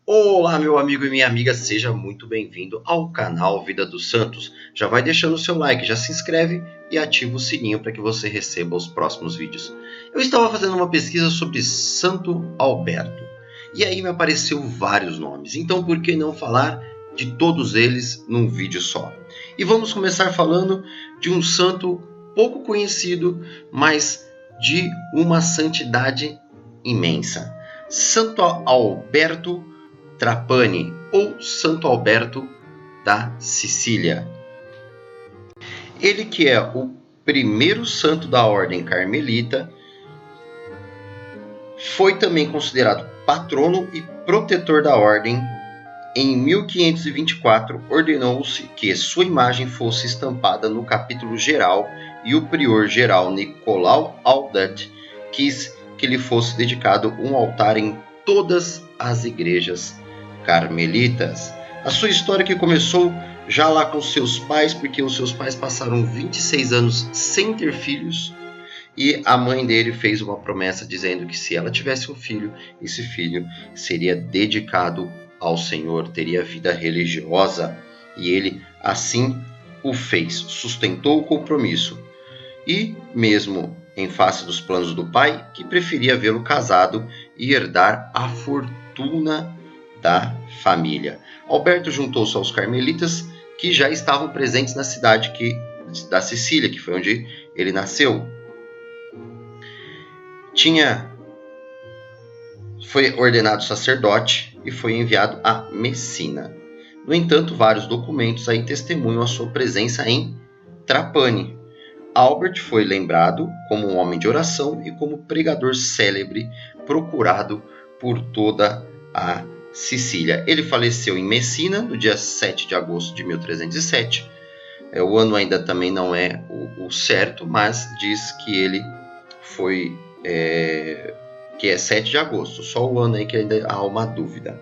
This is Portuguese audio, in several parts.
Olá, meu amigo e minha amiga, seja muito bem-vindo ao canal Vida dos Santos. Já vai deixando o seu like, já se inscreve e ativa o sininho para que você receba os próximos vídeos. Eu estava fazendo uma pesquisa sobre Santo Alberto e aí me apareceu vários nomes, então por que não falar de todos eles num vídeo só? E vamos começar falando de um santo pouco conhecido, mas de uma santidade imensa. Santo Alberto Trapani ou Santo Alberto da Sicília. Ele que é o primeiro santo da ordem carmelita, foi também considerado patrono e protetor da ordem. Em 1524, ordenou-se que sua imagem fosse estampada no capítulo geral e o prior geral Nicolau Aldet quis que lhe fosse dedicado um altar em todas as igrejas carmelitas. A sua história que começou já lá com seus pais, porque os seus pais passaram 26 anos sem ter filhos, e a mãe dele fez uma promessa dizendo que se ela tivesse um filho, esse filho seria dedicado ao Senhor, teria vida religiosa, e ele assim o fez, sustentou o compromisso. E mesmo em face dos planos do pai, que preferia vê-lo casado e herdar a fortuna da família. Alberto juntou-se aos carmelitas que já estavam presentes na cidade da Sicília, que foi onde ele nasceu. Foi ordenado sacerdote e foi enviado a Messina. No entanto, vários documentos aí testemunham a sua presença em Trapani. Albert foi lembrado como um homem de oração e como pregador célebre, procurado por toda a Sicília. Ele faleceu em Messina no dia 7 de agosto de 1307. O ano ainda também não é o certo, mas diz que ele foi... que é 7 de agosto, só o ano aí que ainda há uma dúvida.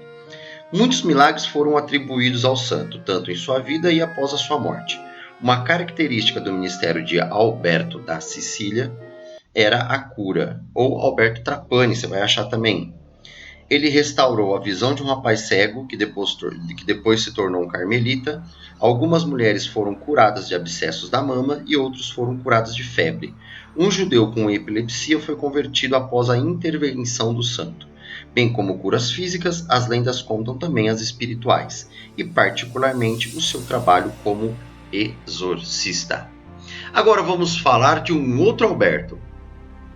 Muitos milagres foram atribuídos ao santo, tanto em sua vida e após a sua morte. Uma característica do ministério de Alberto da Sicília era a cura, ou Alberto Trapani, você vai achar também. Ele restaurou a visão de um rapaz cego que depois se tornou um carmelita. Algumas mulheres foram curadas de abscessos da mama e outros foram curadas de febre. Um judeu com epilepsia foi convertido após a intervenção do santo. Bem como curas físicas, as lendas contam também as espirituais, e particularmente o seu trabalho como exorcista. Agora vamos falar de um outro Alberto,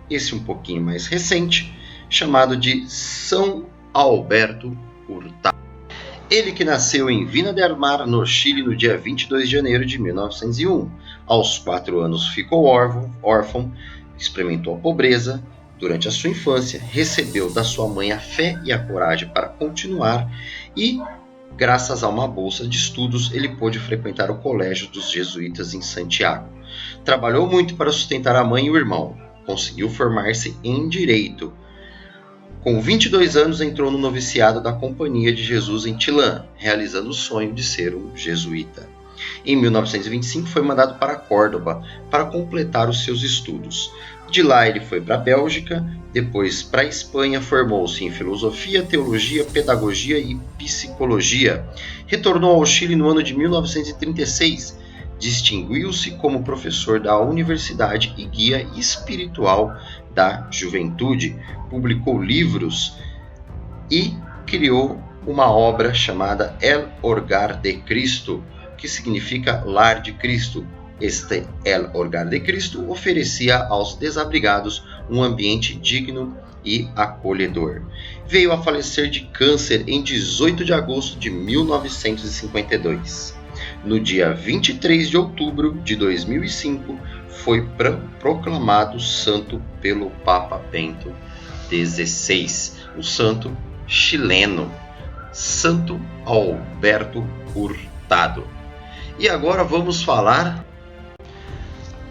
esse um pouquinho mais recente, chamado de São Alberto Hurtado. Ele que nasceu em Vina del Mar, no Chile, no dia 22 de janeiro de 1901. Aos 4 anos ficou órfão, experimentou a pobreza. Durante a sua infância, recebeu da sua mãe a fé e a coragem para continuar e, graças a uma bolsa de estudos, ele pôde frequentar o colégio dos jesuítas em Santiago. Trabalhou muito para sustentar a mãe e o irmão. Conseguiu formar-se em Direito. Com 22 anos, entrou no noviciado da Companhia de Jesus em Tilã, realizando o sonho de ser um jesuíta. Em 1925, foi mandado para Córdoba para completar os seus estudos. De lá, ele foi para a Bélgica, depois para a Espanha, formou-se em filosofia, teologia, pedagogia e psicologia. Retornou ao Chile no ano de 1936. Distinguiu-se como professor da universidade e guia espiritual da juventude, publicou livros e criou uma obra chamada El Hogar de Cristo, que significa Lar de Cristo. Este El Hogar de Cristo oferecia aos desabrigados um ambiente digno e acolhedor. Veio a falecer de câncer em 18 de agosto de 1952. No dia 23 de outubro de 2005, foi proclamado santo pelo Papa Bento XVI, o santo chileno, Santo Alberto Hurtado. E agora vamos falar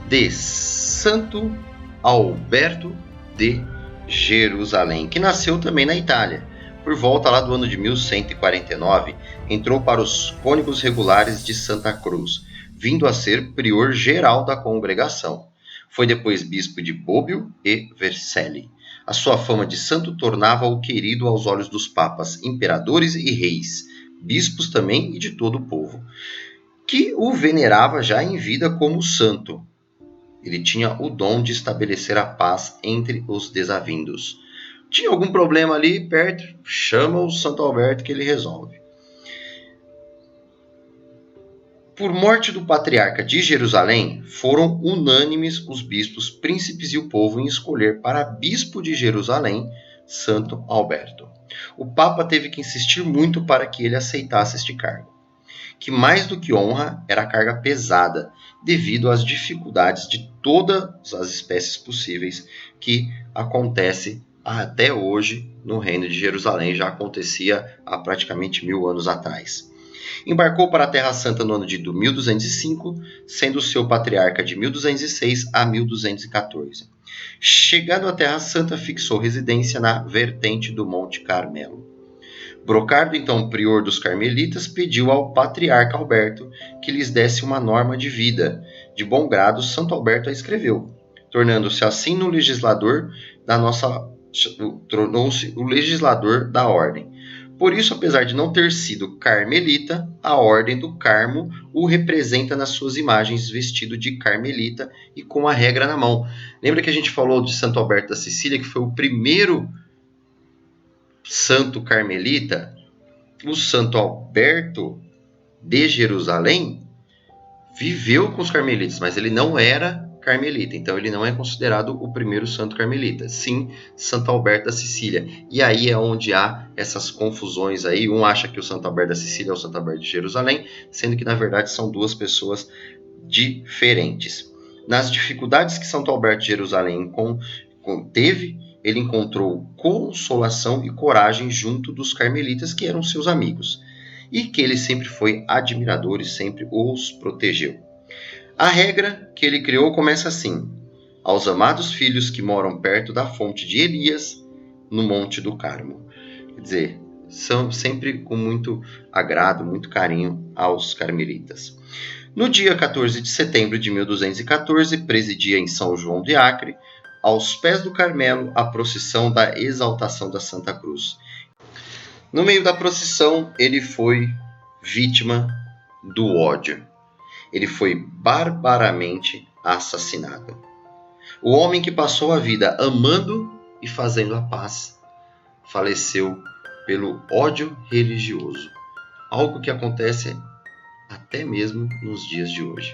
de Santo Alberto de Jerusalém, que nasceu também na Itália. Por volta lá do ano de 1149, entrou para os cônegos regulares de Santa Cruz, vindo a ser prior geral da congregação. Foi depois bispo de Bobbio e Vercelli. A sua fama de santo tornava-o querido aos olhos dos papas, imperadores e reis, bispos também e de todo o povo, que o venerava já em vida como santo. Ele tinha o dom de estabelecer a paz entre os desavindos. Tinha algum problema ali perto? Chama o Santo Alberto que ele resolve. Por morte do patriarca de Jerusalém, foram unânimes os bispos, príncipes e o povo em escolher para bispo de Jerusalém Santo Alberto. O Papa teve que insistir muito para que ele aceitasse este cargo, que mais do que honra era carga pesada, devido às dificuldades de todas as espécies possíveis que acontece até hoje no Reino de Jerusalém, já acontecia há praticamente 1000 anos atrás. Embarcou para a Terra Santa no ano de 1205, sendo seu patriarca de 1206 a 1214. Chegando à Terra Santa, fixou residência na vertente do Monte Carmelo. Brocardo, então prior dos Carmelitas, pediu ao patriarca Alberto que lhes desse uma norma de vida. De bom grado, Santo Alberto a escreveu, tornando-se assim no legislador da tornou-se o legislador da ordem. Por isso, apesar de não ter sido carmelita, a Ordem do Carmo o representa nas suas imagens vestido de carmelita e com a regra na mão. Lembra que a gente falou de Santo Alberto da Sicília, que foi o primeiro santo carmelita? O Santo Alberto de Jerusalém viveu com os carmelitas, mas ele não era carmelita, então ele não é considerado o primeiro santo carmelita, sim Santo Alberto da Sicília. E aí é onde há essas confusões aí, um acha que o Santo Alberto da Sicília é o Santo Alberto de Jerusalém, sendo que na verdade são duas pessoas diferentes. Nas dificuldades que Santo Alberto de Jerusalém teve, ele encontrou consolação e coragem junto dos carmelitas, que eram seus amigos, e que ele sempre foi admirador e sempre os protegeu. A regra que ele criou começa assim: aos amados filhos que moram perto da fonte de Elias, no Monte do Carmo. Quer dizer, são sempre com muito agrado, muito carinho aos carmelitas. No dia 14 de setembro de 1214, presidia em São João de Acre, aos pés do Carmelo, a procissão da exaltação da Santa Cruz. No meio da procissão, ele foi vítima do ódio. Ele foi barbaramente assassinado. O homem que passou a vida amando e fazendo a paz faleceu pelo ódio religioso, algo que acontece até mesmo nos dias de hoje.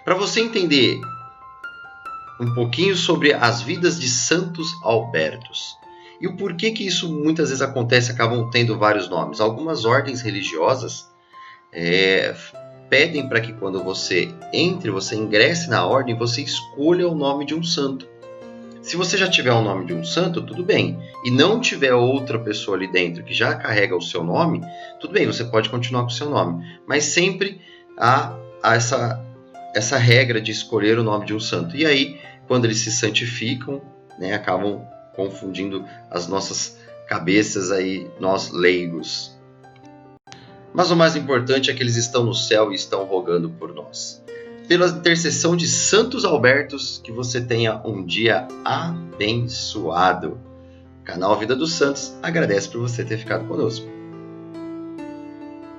Para você entender um pouquinho sobre as vidas de Santos Albertos e o porquê que isso muitas vezes acontece, acabam tendo vários nomes. Algumas ordens religiosas pedem para que quando você ingresse na ordem, você escolha o nome de um santo. Se você já tiver o nome de um santo, tudo bem. E não tiver outra pessoa ali dentro que já carrega o seu nome, tudo bem, você pode continuar com o seu nome. Mas sempre há essa regra de escolher o nome de um santo. E aí, quando eles se santificam, acabam confundindo as nossas cabeças aí, nós leigos. Mas o mais importante é que eles estão no céu e estão rogando por nós. Pela intercessão de Santos Albertos, que você tenha um dia abençoado. O canal Vida dos Santos agradece por você ter ficado conosco.